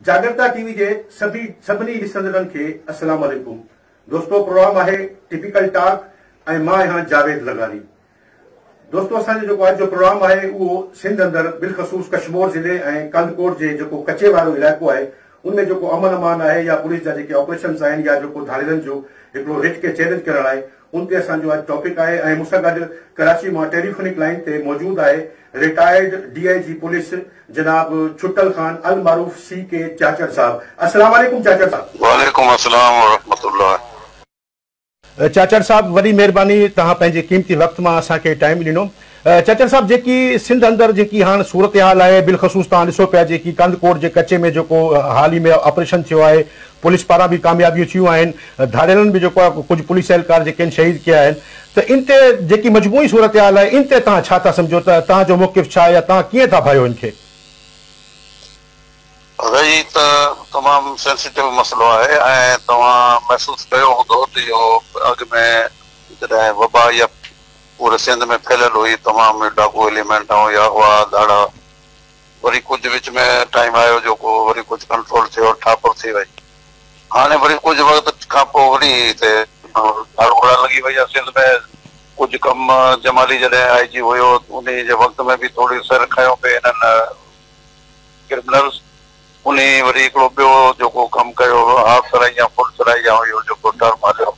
जागरता TV के सभी ॾिसंदड़नि खे अस्सलाम वालेकुम। दोस्तों, प्रोग्राम है टिपिकल टॉक ऐं मां यहाँ जावेद लगारी। दोस्तों, असांजो जेको अॼु जो प्रोग्राम है वो सिंध अंदर बिलखसूस कश्मीर ज़िले ऐं कंदकोट जे जेको कचे वारो इलाइक़ो है उनमें जो अमन अमान है या पुलिस जा जेके ऑपरेशंस आहिनि या जो धाड़ेलनि जो हिकिड़ो रिच के चैलेंज करण आहे उन ते असांजो अॼु टॉपिक आहे। ऐं मूंसां गॾु कराची मां टेलीफोनिक लाइन ते मौजूद आहे रिटायर्ड DIG पुलिस जनाब छुट्टल खान अल मारूफ CK चाचर साहब। अस्सलाम वालेकुम चाचर साहब। वालेकुम अस्सलाम व रहमतुल्लाह। चाचर साहब, वॾी महिरबानी, तव्हां पंहिंजे क़ीमती वक़्त मां असांखे टाइम ॾिनो। चाचर साहब, जेकी सिंध अंदर जेकी हाणे सूरत हाल आहे, बिलखसूस तव्हां ॾिसो पिया जेकी कंदकोट जे कचे में जेको हाल ई में ऑपरेशन थियो आहे, पुलिस पारां बि कामयाबियूं थियूं आहिनि, धाड़ेलनि बि जेको आहे कुझु पुलिस एहलकार जेके आहिनि शहीद कया आहिनि, त इन ते जेकी मजमूई सूरत हाल आहे इन ते तव्हां छा था सम्झो, त तव्हांजो मौक़िफ़ छा आहे या तव्हां कीअं था भायो इनखे? रही त तमामु सेंसिटिव मसलो आहे ऐं तव्हां महसूस कयो हूंदो त इहो अॻु में जॾहिं वबा या पूरे सिंध में फैलियल हुई, तमामु डाकू एलिमेंट या हुआ धाड़ा, वरी कुझु विच में टाइम आयो जेको वरी कुझु कंट्रोल थियो, ठापुर थी वई। हाणे वरी कुझु वक़्त खां पोइ वरी हिते धाड़ो घोड़ा लॻी वई आहे सिंध में। कुझु कम जमाली जॾहिं IG हुयो उन जे वक़्त में बि थोरी सिर खयो पिए हिननि क्रिमिनल्स। उन वरी हिकिड़ो ॿियो जेको कमु कयो हाफ सराई या फुल सराई या इहो जेको टर्म हलियो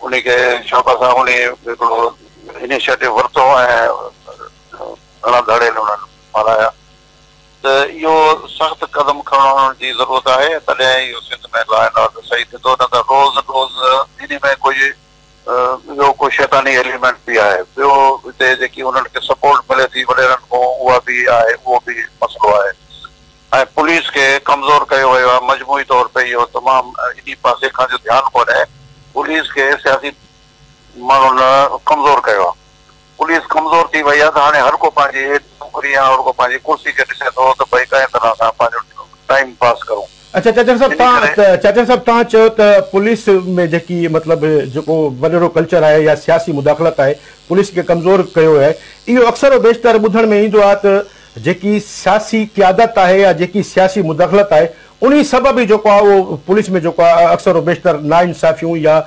उनखे शाबाश उन हिकिड़ो इनिशिएटिव वरितो ऐं घणा धड़े उन्हनि माराया। त इहो सख़्तु कदम खणण जी ज़रूरत आहे, तॾहिं इहो सिंध में लॉ एंड ऑर्डर सही थींदो। न त रोज़ इन में ॿियो कोई शैतानी एलिमेंट बि आहे। ॿियो हिते जेकी उन्हनि खे सपोर्ट मिले थी वॾेरनि खां, उहा बि आहे, उहो बि मसइलो आहे। ऐं पुलिस खे कमज़ोर कयो वियो आहे मजमूई तौर ते। इहो तमामु इन पासे खां जो ध्यानु कोन्हे, पुलिस खे सियासी माण्हुनि कमज़ोर कयो आहे। पुलिस कमज़ोर थी वई आहे त हाणे हर को पंहिंजी नौकरी या हर को पंहिंजी कुर्सी खे ॾिसे थो त भई कंहिं तरह सां पंहिंजो टाइम पास करूं। अच्छा चाचर साहब, तव्हां चयो त पुलिस में जेकी मतिलबु जेको वॾेरो कल्चर आहे या सियासी मुदाख़लत आहे पुलिस खे कमज़ोर कयो आहे, इहो अक्सर बेशतर ॿुधण में ईंदो आहे त जेकी सियासी क़यादत आहे या जेकी सियासी मुदाख़लत आहे उन सबबि जेको आहे उहो पुलिस में जेको आहे अक्सर बेशतर नाइंसाफ़ियूं या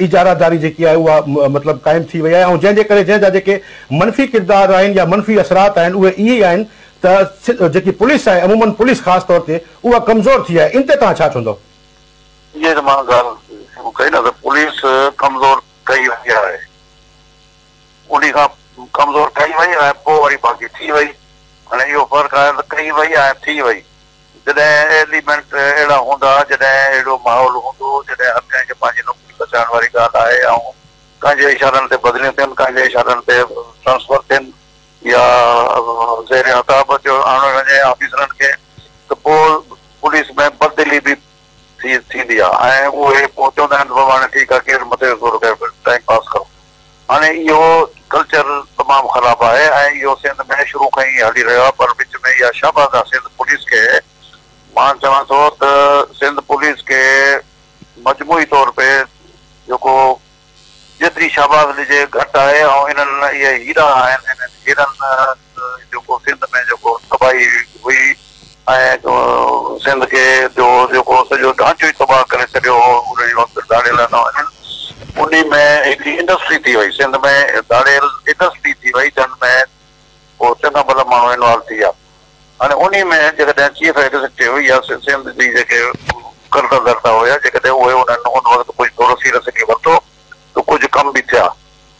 इजारादारी जेकी आहे उहा मतिलबु क़ाइमु थी वई आहे। ऐं जंहिंजे करे जंहिंजा जेके मनफ़ी किरदार आहिनि या मनफ़ी असरात आहिनि उहे इहे ई आहिनि त जेकी पुलिस आहे, अमूमन पुलिस ख़ासि तौर ते उहा कमज़ोर थी आहे। इन ते तव्हां छा चवंदव? इहे त मां ॻाल्हि शुरू कई न त पुलिस कमज़ोर कई वई आहे, उन खां कमज़ोर कई वई ऐं पोइ वरी बाक़ी थी वई। हाणे इहो फ़र्क़ु आहे त कई वई ऐं थी वई। जॾहिं एलिमेंट अहिड़ा हूंदा, जॾहिं अहिड़ो माहौल हूंदो, जॾहिं हर कंहिंखे पंहिंजी नौकरी बचाइण वारी ॻाल्हि आहे ऐं कंहिंजे इशारनि ते बदिलियूं थियनि, कंहिंजे इशारनि ते ट्रांसफर थियनि या ज़ेर अताब जो आणो वञे ऑफिसरनि खे, त पोइ पुलिस में बदिली बि थींदी आहे ऐं उहे पोइ चवंदा आहिनि बाबा हाणे ठीकु आहे, केरु मथे थोरो टाइम पास करो। हाणे इहो कल्चर तमामु ख़राबु आहे ऐं इहो सिंध में शुरू खां ई हली रहियो आहे। पर विच में इहा शाबाश आहे सिंध पुलिस खे। मां चवां थो त सिंध पुलिस खे मजमूई तौर ते जेको जेतिरी शाबाश ॾिजे घटि आहे। ऐं इन्हनि इहे हीरा आहिनि, इन्हनि हीरनि जेको सिंध में जेको तबाही हुई ऐं सिंध खे जो जेको सॼो ढांचो ई तबाह करे छॾियो हो उन वक़्तु धाड़ेलनि, उन में हिकिड़ी इंडस्ट्री थी वई, सिंध में धाड़ेल इंडस्ट्री थी वई, जंहिं में पोइ चङा भला माण्हू इन्वॉल्व थी विया। हाणे उन में जेकॾहिं चीफ एग्ज़ीक्यूटिव हुई या सिंध जी जेके कर्ता हुया, जेकॾहिं उहे उन्हनि उन वक़्तु कुझु थोरो सीरियसली वरितो त कुझु कम बि थिया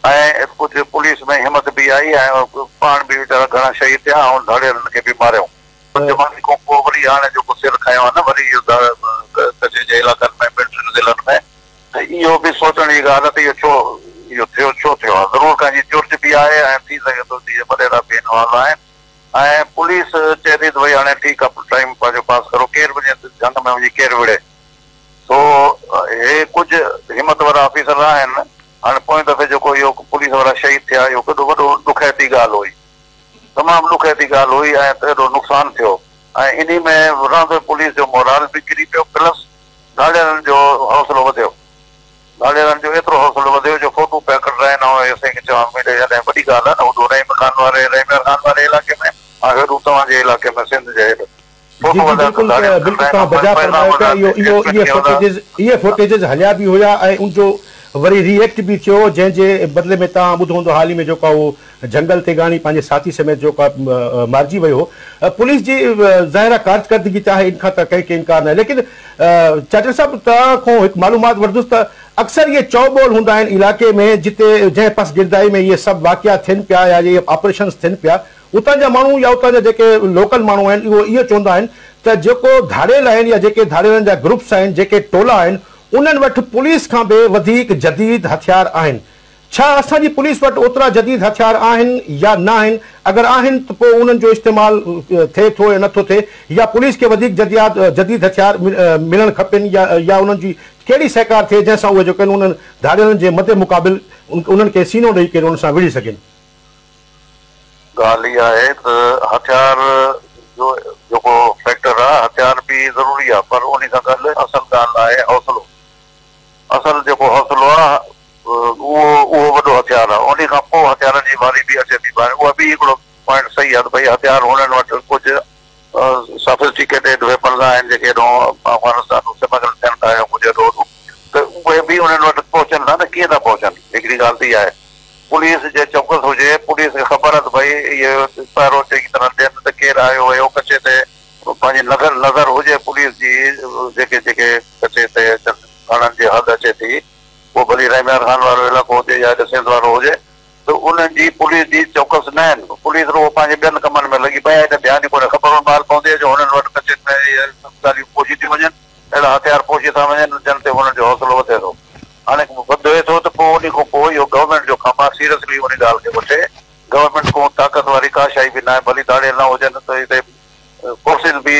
ऐं कुझु पुलिस में हिमत बि आई ऐं पाण बि वीचारा घणा शहीद थिया ऐं धाड़ेलनि खे बि मारियऊं। जमाने खां पोइ वरी हाणे जेको सिर खयो आहे न वरी इहो कचे जे इलाइक़नि में, ॿिनि टिनि ज़िलनि में, त इहो बि सोचण जी ॻाल्हि आहे त इहो छो थियो आहे। ज़रूरु कंहिंजी चुर्च बि आहे ऐं थी सघे थो वॾेरा बि इन्वॉल्व आहिनि ऐं पुलिस चए थी त भई हाणे ठीकु आहे, टाइम पंहिंजो पास करो, केरु वञे जंग में वञी केरु विड़े। तो हे कुझु हिमत वारा ऑफिसर आहिनि। हाणे पोइ दफ़े जेको इहो पुलिस वारा शहीद थिया, इहो केॾो वॾो ॾुखैती ॻाल्हि हुई, तमामु ॾुखैती ॻाल्हि हुई ऐं एॾो नुक़सानु थियो ऐं इन में रहंदे पुलिस जो मोराल बि किरी पियो, प्लस धाड़ेलनि जो हौसलो वधियो। धाड़ेलनि जो एतिरो हौसलो वधियो जो फोटू पिया कढाइनि ऐं असांखे चवां जॾहिं वॾी ॻाल्हि आहे न, उहो रहीम खान वारे इलाइक़े में हेॾो तव्हांजे इलाइक़े में सिंध जे हेॾो जी जी बिल्कुल बिल्कुल तव्हां बजा फरमायो पिया इहे फुटेजिस हलिया बि हुया ऐं उनजो वरी रिएक्ट बि थियो जंहिंजे बदिले में तव्हां ॿुधो हूंदो हाल ई में जेको उहो जंगल ते गाणी पंहिंजे साथी समेत जेको मारिजी वियो हो पुलिस जी ज़ाहिर कारकर्दगी चाहे इन खां त कंहिंखे इनकार न आहे लेकिन चाचा साहिबु तव्हां खां हिकु मालूमात वठंदुसि त अक्सर इहे चौबोल हूंदा आहिनि इलाइक़े में जिते जंहिं पास गिरदाई में इहे सभु वाक़िया थियनि पिया या इहे ऑपरेशन्स थियनि पिया उतां जा माण्हू या उतां जा जेके लोकल माण्हू आहिनि उहो इहो चवंदा आहिनि त जेको धाड़ियल आहिनि या जेके धाड़ियलनि जा ग्रुप्स आहिनि जेके टोला आहिनि उन्हनि वटि पुलिस खां बि वधीक जदीद हथियार आहिनि छा असांजी पुलिस वटि ओतिरा जदीद हथियार आहिनि या न आहिनि अगरि आहिनि त पोइ उन्हनि जो इस्तेमालु थिए थो या नथो थिए या पुलिस खे वधीक जदीद हथियार मिलणु खपनि या उन्हनि जी कहिड़ी सहकार थिए जंहिंसां उहे जेके उन्हनि धाड़ियलनि जे मदे मुक़ाबिल उन्हनि खे सीनो ॾेई करे उन्हनि सां विढ़ी सघनि ॻाल्हि इहा आहे त हथियार जो जेको फैक्टर आहे हथियार बि ज़रूरी आहे पर उन सां गॾु असल ॻाल्हि आहे हौसलो असल जेको हौसलो आहे उहो वॾो हथियार आहे उन खां पोइ हथियारनि जी बारी बि अचे थी उहा बि हिकिड़ो पॉइंट सही आहे त भई हथियार हुननि वटि कुझु सोफिस्टिकेटेड वेपन्स आहिनि जेके हेॾो अफगानिस्तान स्मगल थियनि था या कुझु हेॾो त उहे बि उन्हनि वटि पहुचनि था न कीअं था पहुचनि हिकिड़ी ॻाल्हि त इहा आहे पुलिस जे चौकस हुजे पुलिस खे ख़बर आहे त भई इहे पहिरों चङी तरह ॾियनि त केरु आयो वियो कचे ते पंहिंजी नज़र हुजे पुलिस जी जेके जेके कचे ते थाणनि जी हद अचे थी पोइ भली रहमान खान वारो इलाइक़ो हुजे या ॾिसंद वारो हुजे त उन्हनि जी पुलिस जी चौकस न आहिनि पुलिस रुॻो पंहिंजे ॿियनि कमनि में लॻी पई आहे त ध्यानु ई कोन्हे ख़बर ॿार पवंदी जो हुननि वटि कचे में ॻाल्हियूं पोशी थी वञनि अहिड़ा हथियार पोशी था वञनि जन ते हुननि जो हौसलो वधे थो हाणे वधे थो त पोइ उन खां पोइ इहो गवर्नमेंट जो कमु आहे सीरियसली उन ॻाल्हि खे वठे गवर्नमेंट को ताक़त वारी का शइ बि न आहे भली दाड़ियल न हुजनि त हिते फोर्सिस बि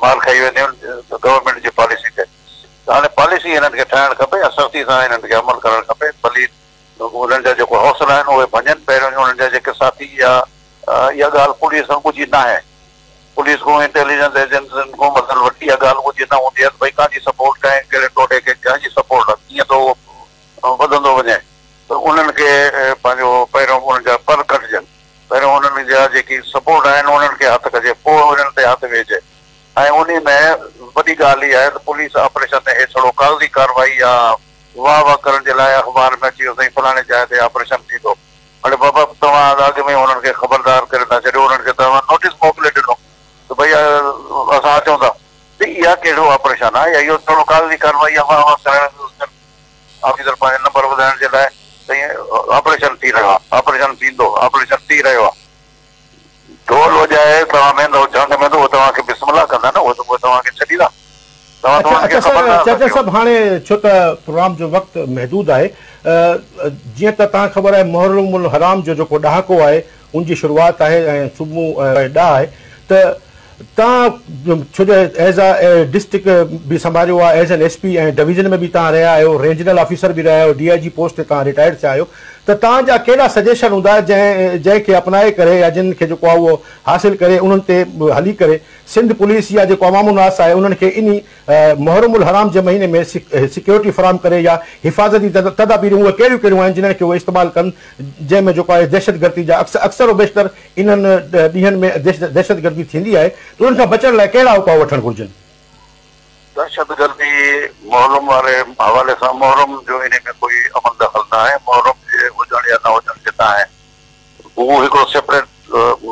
मार खाई वेंदियूं आहिनि गवर्नमेंट जी पॉलिसी खे त हाणे पॉलिसी हिननि खे ठाहिणु खपे ऐं सख़्ती सां हिननि खे अमल करणु खपे भली उन्हनि जा जेको हौसला आहिनि उहे भञनि पहिरियों उन्हनि जा जेके साथी या इहा ॻाल्हि पुलिस खां ॿुधी न आहे पुलिस को इंटेलिजेंस एजेंसियुनि को मतिलबु वॾी इहा ॻाल्हि ॿुधी न हूंदी आहे भई कंहिंजी सपोर्ट कयां कहिड़े टोटे खे कंहिंजी सपोर्ट आहे कीअं त उहो वधंदो वञे त उन्हनि खे पंहिंजो पहिरियों उन्हनि जा पर कटिजनि पहिरियों उन्हनि जा जेकी सपोर्ट आहिनि उन्हनि खे हथु कजे पोइ उन्हनि ते हथु वेहिजे ऐं उन में वॾी ॻाल्हि इहा आहे त पुलिस ऑपरेशन ते हे छड़ो कागज़ी कार्रवाई या वाह वाह करण जे लाइ अख़बार में अची वियो साईं फलाणे जाइ ते ऑपरेशन थींदो हाणे बाबा तव्हां अॻु में हुननि खे ख़बरदार करे था छॾियो उन्हनि खे तव्हां नोटिस मोकिले ॾिनो त भई असां अचूं था त इहा कहिड़ो ऑपरेशन आहे या इहो थोरो कागज़ी कार्रवाई आहे वाह वाह ऑफिसर पंहिंजे नंबर वधाइण जे लाइ त ईअं ऑपरेशन थी रहियो आहे ऑपरेशन थींदो ऑपरेशन थी रहियो आहे ढोल वॼाए तव्हां वेंदो झंड में उहो तव्हांखे बिस्मिल्लाह कंदा न उहे तव्हांखे छॾींदा चाचा साहिब हाणे छो त प्रोग्राम जो वक़्तु महदूद आहे जीअं त तव्हांखे ख़बर आहे मुहर्रमुल हराम जो जेको ॾहाको आहे उनजी शुरूआति आहे ऐं सुबुह ॾाह आहे त तव्हां छो जो एज़ अ डिस्ट्रिक्ट बि संभालियो आहे एज़ एन एसपी ऐं डिवीज़न में बि तव्हां रहिया आहियो रेंजनल ऑफिसर बि रहिया आहियो DIG पोस्ट ते तव्हां रिटायर्ड थिया आहियो त तव्हांजा कहिड़ा सजेशन हूंदा जंहिंखे अपनाए करे या जिन खे जेको आहे उहो हासिल करे उन्हनि ते हली करे सिंध पुलिस या जेको अवामु नास आहे उन्हनि खे इन मुहर्रमुल हराम जे महीने में सिक्योरिटी फराहम करे या हिफ़ाज़ती तदाबीरूं उहे कहिड़ियूं कहिड़ियूं आहिनि जिन्हनि खे उहे इस्तेमालु कनि जंहिंमें जेको आहे दहशतगर्दी जा अक्सर बेशतर इन्हनि ॾींहंनि में दहशतगर्दी थींदी आहे त उन्हनि खां बचण लाइ कहिड़ा उपाउ वठणु घुरिजनि दहशतगर्दी मुहर्रम वारे हवाले सां मुहर्रम जो इन में कोई अमल दख़ल न आहे मुहर्रम जे हुजण या न हुजण जे न आहे उहो हिकिड़ो सेपरेट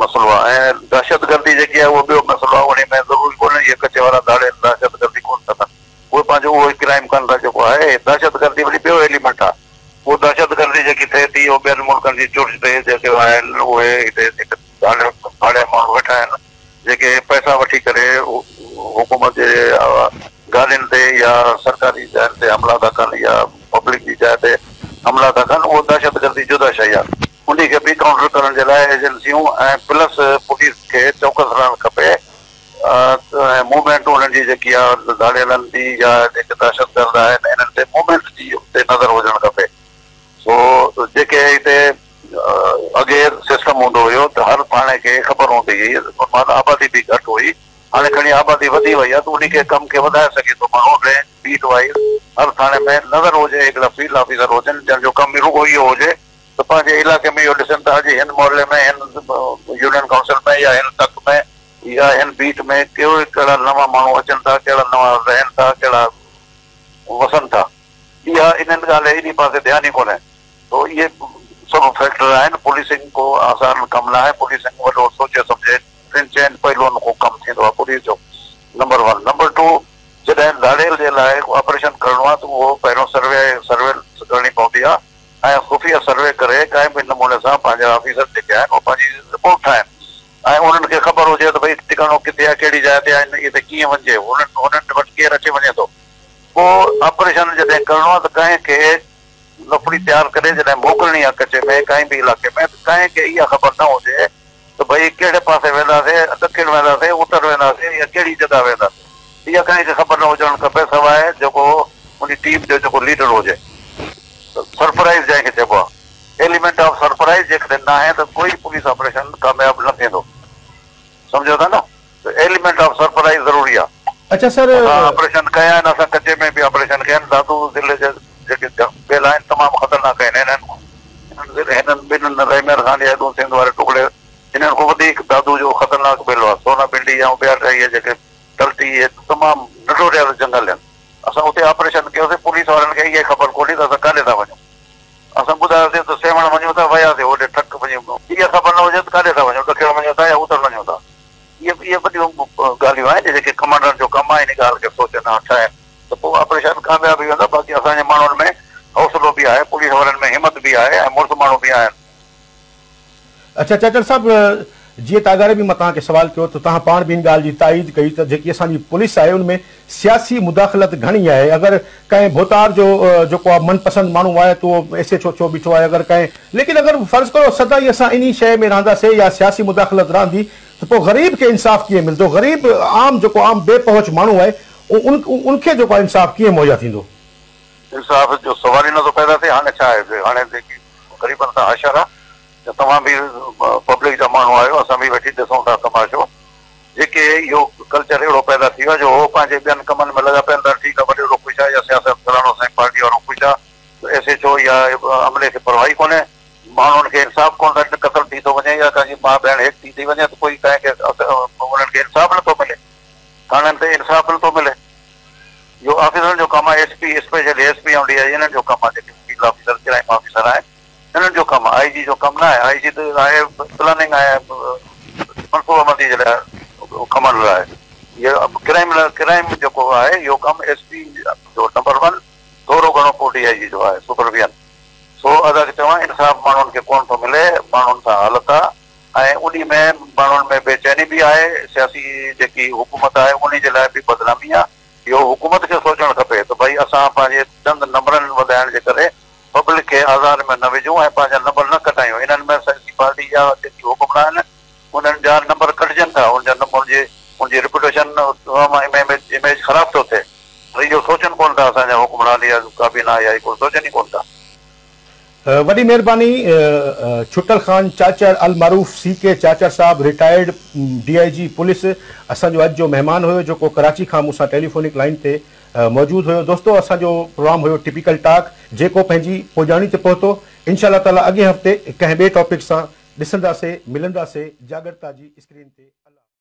मसइलो आहे ऐं दहशतगर्दी जेकी आहे उहो ॿियो मसइलो आहे उन में ज़रूरी कोन्हे इहे कचे वारा दाड़े दहशतगर्दी कोन था कनि उहे पंहिंजो उहो क्राइम कनि था जेको आहे दहशतगर्दी वरी ॿियो एलिमेंट आहे उहो दहशतगर्दी जेकी थिए थी उहो ॿियनि मुल्कनि जी चुर्च ते जेके आहिनि उहे हिते भाड़े माण्हू वेठा आहिनि जेके पैसा वठी करे हुकूमत जे गाॾियुनि ते या सरकारी जाइ ते हमला था कनि या पब्लिक जी जाइ ते हमला था कनि उहो दहशतगर्दी जुदा शइ आहे उन खे बि काउंटर करण जे लाइ एजेंसियूं ऐं प्लस पुलिस खे चौकस रहणु खपे ऐं मूवमेंट उन्हनि जी जेकी आहे दाड़ियलनि जी या जेके दहशतगर्द आहिनि इन्हनि ते मूवमेंट जी उते नज़र हुजणु खपे सो जेके हिते अॻे सिस्टम हूंदो हुयो त हर थाणे खे ख़बर हूंदी हुई आबादी बि घटि हुई हाणे खणी आबादी वधी वई आहे त उन खे कम खे वधाए सघे थो माण्हू रेंज बीट वाइज़ हर थाणे में नज़र हुजे हिकिड़ा फील्ड ऑफिसर हुजनि जंहिंजो कमु रुॻो इहो हुजे त पंहिंजे इलाइक़े में इहो ॾिसनि था अॼु हिन मोहल्ले में हिन यूनियन काउंसिल में या हिन तक में या हिन बीट में कहिड़ा नवां माण्हू अचनि था, कहिड़ा नवां रहनि था, कहिड़ा वसनि था, इहा इन्हनि ॻाल्हि इन पासे ध्यानु ई कोन्हे। तो इहे सभु फैक्टर आहिनि। पुलिसिंग को आसान कमु न आहे। पुलिसिंग वॾो सोचे सम्झे 3-4 पहलुअनि को कमु थींदो आहे पुलिस जो। नंबर 1। नंबर 2, जॾहिं लाड़ेल जे लाइ ऑपरेशन करिणो आहे त उहो पहिरियों सर्वेलेंस करणी पवंदी आहे ऐं खुफ़िया सर्वे करे कंहिं बि नमूने सां पंहिंजा ऑफिसर जेके आहिनि उहे पंहिंजी रिपोर्ट ठाहिनि ऐं उन्हनि खे ख़बर हुजे त भई टिकाणो किथे आहे, कहिड़ी जाइ ते आहे, इहे त कीअं वञिजे, उन्हनि वटि केरु अची वञे थो। पोइ ऑपरेशन जॾहिं करिणो आहे त कंहिंखे लफड़ी तयारु करे जॾहिं मोकिलणी आहे कचे में कंहिं बि इलाइक़े में, त कंहिंखे इहा ख़बर न हुजे त भई कहिड़े पासे वेंदासीं, ॾखिण वेंदासीं, उत्तर वेंदासीं या कहिड़ी जॻह वेंदासीं, इहा कंहिंखे ख़बर न हुजणु खपे सवाइ जेको उन टीम जो जेको लीडर हुजे। सरप्राइज़ जंहिंखे चइबो आहे, एलिमेंट ऑफ सरप्राइज़ जेकॾहिं न आहे त कोई पुलिस ऑपरेशन कामयाब न थींदो। सम्झो था न? त एलिमेंट ऑफ सरप्राइज़ ज़रूरी आहे। अच्छा सर, ऑपरेशन कया आहिनि, असां कचे में बि ऑपरेशन कया आहिनि। दादू ज़िले जे जेके बेल आहिनि तमामु ख़तरनाक आहिनि। हिननि ॿिन्हिनि रहीमेर खान हेॾो सिंध वारे टुकड़े हिननि खां वधीक दादू जो ख़तरनाक बेलो आहे। सोना पिंडी ऐं ॿिया इहे जेके तलटी इहे तमामु नंढोरिया जंगल आहिनि। असां उते ऑपरेशन कयोसीं। पुलिस वारनि खे इहा ख़बर कोन्हे त असां काॾे था वञूं। असां ॿुधायोसीं त सेवण वञूं था, वियासीं होॾे ठक वञूं। इहा ख़बर न हुजे त काॾे था वञूं, ॾखिण वञूं था या उत्तर वञूं था। इहे वॾियूं ॻाल्हियूं आहिनि जेके कमांडर जो कमु आहे इन ॻाल्हि खे सोचनि ऐं ठाहिनि त पोइ ऑपरेशन कामयाब थी वेंदो। बाक़ी असांजे माण्हुनि में हौसलो बि आहे, पुलिस वारनि में हिमत बि आहे ऐं मुड़ुस माण्हू बि आहिनि। अच्छा चाचर साहब, जीअं त अगरि बि मां तव्हांखे सवाल कयो त तव्हां पाण बि इन ॻाल्हि जी ताईद कई त जेकी असांजी पुलिस आहे उनमें सियासी मुदाख़लत घणी आहे। अगरि कंहिं भोतार जो जेको आहे मनपसंद माण्हू आहे त उहो ऐसे छो बीठो आहे। अगरि कंहिं लेकिन अगरि फ़र्ज़ु करो सदाई असां इन शइ में रहंदासीं या सियासी मुदाख़लत रहंदी त पोइ ग़रीब खे इंसाफ़ कीअं मिलंदो? ग़रीब आम जेको आम बेपहुच माण्हू आहे उनखे जेको आहे इंसाफ़ कीअं मुहैया थींदो? इंसाफ़ जो सवाल ई नथो पैदा थिए। हाणे छा आहे, हाणे जेकी ग़रीबनि सां हशर आहे। तव्हां बि पब्लिक जा माण्हू आहियो, असां बि वेठी ॾिसूं था तमाशो। जेके इहो कल्चर अहिड़ो पैदा थी वियो जो हो पंहिंजे ॿियनि कमनि में लॻा पिया आहिनि। ठीकु आहे, वॾो ख़ुशि आहे या सियासत फलाणो साईं पार्टी वारो ख़ुशि आहे, ऐसे छो या अमले खे परवाही कोन्हे। माण्हुनि खे इंसाफ़ कोन था, क़तल थी थो वञे या कंहिंजी माउ भेण हेठि थी वञे त कोई कंहिंखे उन्हनि खे इंसाफ़ नथो मिले। थाननि ते इंसाफ़ नथो मिले। इहो ऑफिसरनि जो कमु आहे। SP स्पेशली SP ऐं DI हिननि जो कमु आहे। जेके फील्ड ऑफिसर क्राइम ऑफिसर आहिनि हिननि जो कमु आहे। IG जो कमु न आहे। IG त आहे प्लानिंग आहे, मनसूबाबंदी जे लाइ कमनि लाइ। इहो क्राइम जेको आहे इहो कमु SP जो नंबर 1 थोरो घणो पोइ DIG जो आहे, सुपरविजन। सो अदा चवां इंसाफ़ माण्हुनि खे कोन थो मिले। माण्हुनि सां हालत आहे ऐं उन में माण्हुनि में बेचैनी बि आहे। सियासी जेकी हुकूमत आहे उन जे लाइ बि बदनामी आहे। इहो हुकूमत खे सोचणु खपे त भई असां पंहिंजे चंद नंबरनि वधाइण जे करे पब्लिक खे आज़ाद में न विझूं ऐं पंहिंजा नंबर न कटायूं। इन्हनि में सियासी पार्टी या जेकी हुकुमरान आहिनि उन्हनि जा नंबर कटिजनि था। उनजी रिप्यूटेशन इमेज ख़राब थो थिए। इहो सोचनि कोन था असांजा हुकुमरान या काबीना या कोई सोचनि ई कोन था। वॾी महिरबानी। छुटल ख़ान चाचर अल मारूफ़ CK चाचर साहब, रिटायर्ड DIG पुलिस, असांजो अॼु जो महिमान हुयो जेको कराची खां मूंसां टेलीफोनिक लाइन ते मौजूदु हुयो। दोस्तो, असांजो प्रोग्राम हुयो टिपिकल टॉक जेको पंहिंजी पुॼाणी ते पहुतो। इंशाअल्लाह ताला अॻे हफ़्ते कंहिं ॿिए टॉपिक सां ॾिसंदासीं, मिलंदासीं। जागरता जी स्क्रीन ते।